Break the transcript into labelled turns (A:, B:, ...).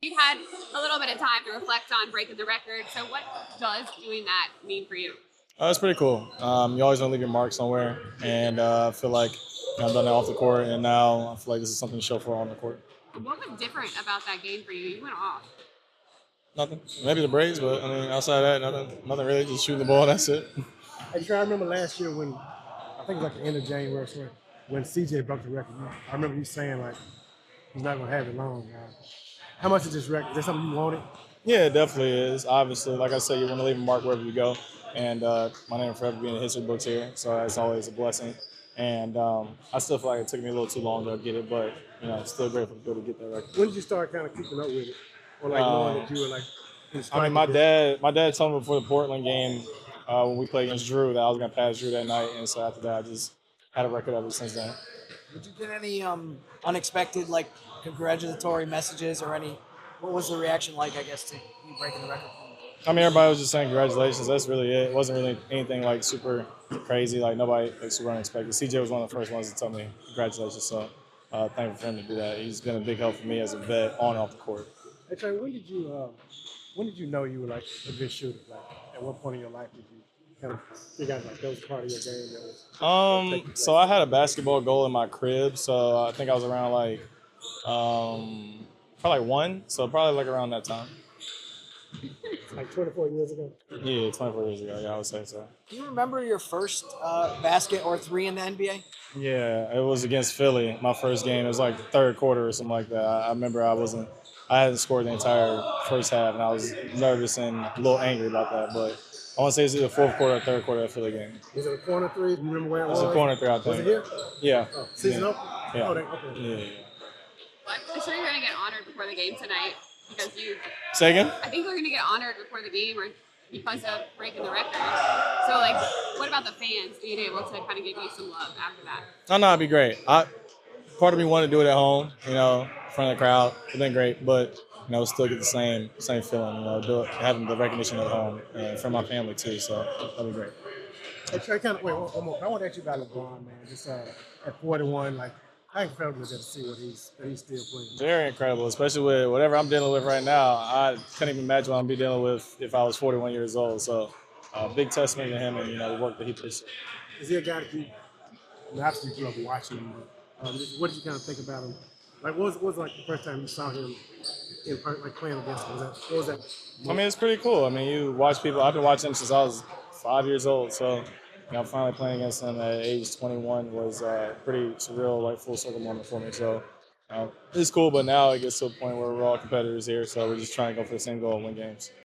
A: You've had a little bit of time to reflect on breaking the record. So, what does doing that mean for you?
B: It's pretty cool. You always want to leave your mark somewhere, and I feel like I've done that off the court, and now I feel like this is something to show for on the court.
A: What was different about that game for you? You went off.
B: Nothing. Maybe the Braves, but I mean, outside of that, nothing really. Just shooting the ball. That's it.
C: Hey, Trey, I remember last year when I think it was like the end of January, or something, when CJ broke the record. I remember you saying like he's not gonna have it long. How much is this record? Is that something you wanted?
B: Yeah, it definitely is. Obviously, like I said, you want to leave a mark wherever you go, and my name will forever be in the history books here, so that's always a blessing. And I still feel like it took me a little too long to get it, but still grateful to be able to get that record.
C: When did you start kind of keeping up with it, or like knowing that you were like?
B: I mean, my dad told me before the Portland game when we played against Drew that I was gonna pass Drew that night, and so after that, I just had a record ever since then.
D: Did you get any unexpected like congratulatory messages or any? What was the reaction like? I guess to you breaking the record.
B: I mean, everybody was just saying congratulations. That's really it. It wasn't really anything like super crazy. Like nobody like super unexpected. CJ was one of the first ones to tell me congratulations. So thankful for him to do that. He's been a big help for me as a vet on and off the court.
C: Hey Trey, when did you know you were like a good shooter? Like at what point in your life did you kind of figure out like that was part of your game that was taking place?
B: So I had a basketball goal in my crib. So I think I was around like probably like one. So probably like around that time.
C: Like 24 years ago?
B: Yeah, 24 years ago. Yeah, I would say so.
D: Do you remember your first basket or three in the NBA?
B: Yeah, it was against Philly. My first game. It was like the third quarter or something like that. I remember I hadn't scored the entire first half, and I was nervous and a little angry about that. But I want to say it's either fourth quarter or third quarter of the Philly game.
C: Was it a corner three? Do you remember where it was?
B: It was a corner three, I think.
C: Was it here?
B: Yeah.
C: Oh, season open?
B: Yeah.
C: Oh, okay.
B: Yeah.
A: Well, I'm sure you're going to get honored before the game tonight because you.
B: Say again?
A: I think you're going to get honored before the game or because of breaking the record. So, like, what about the fans being able to kind of give you some love after that?
B: No, it'd be great. Part of me wanted to do it at home, in front of the crowd. It'd been great, but still get the same feeling, having the recognition at home and from my family too. So that'd be great.
C: Hey, Trey, one more. I want to ask you about LeBron, man. Just at 41, like, how incredible is it to see what he's still playing?
B: Very incredible, especially with whatever I'm dealing with right now. I couldn't even imagine what I'd be dealing with if I was 41 years old. So big testament to him and the work that he puts.
C: Is he a guy that you obviously grew up watching him? What did you kind of think about him? Like, what was like the first time you saw him like playing against him? What was that?
B: I mean, it's pretty cool. I mean, you watch people. I've been watching him since I was 5 years old. So, finally playing against him at age 21 was pretty surreal, like full circle moment for me. So, it's cool. But now it gets to a point where we're all competitors here. So we're just trying to go for the same goal and win games.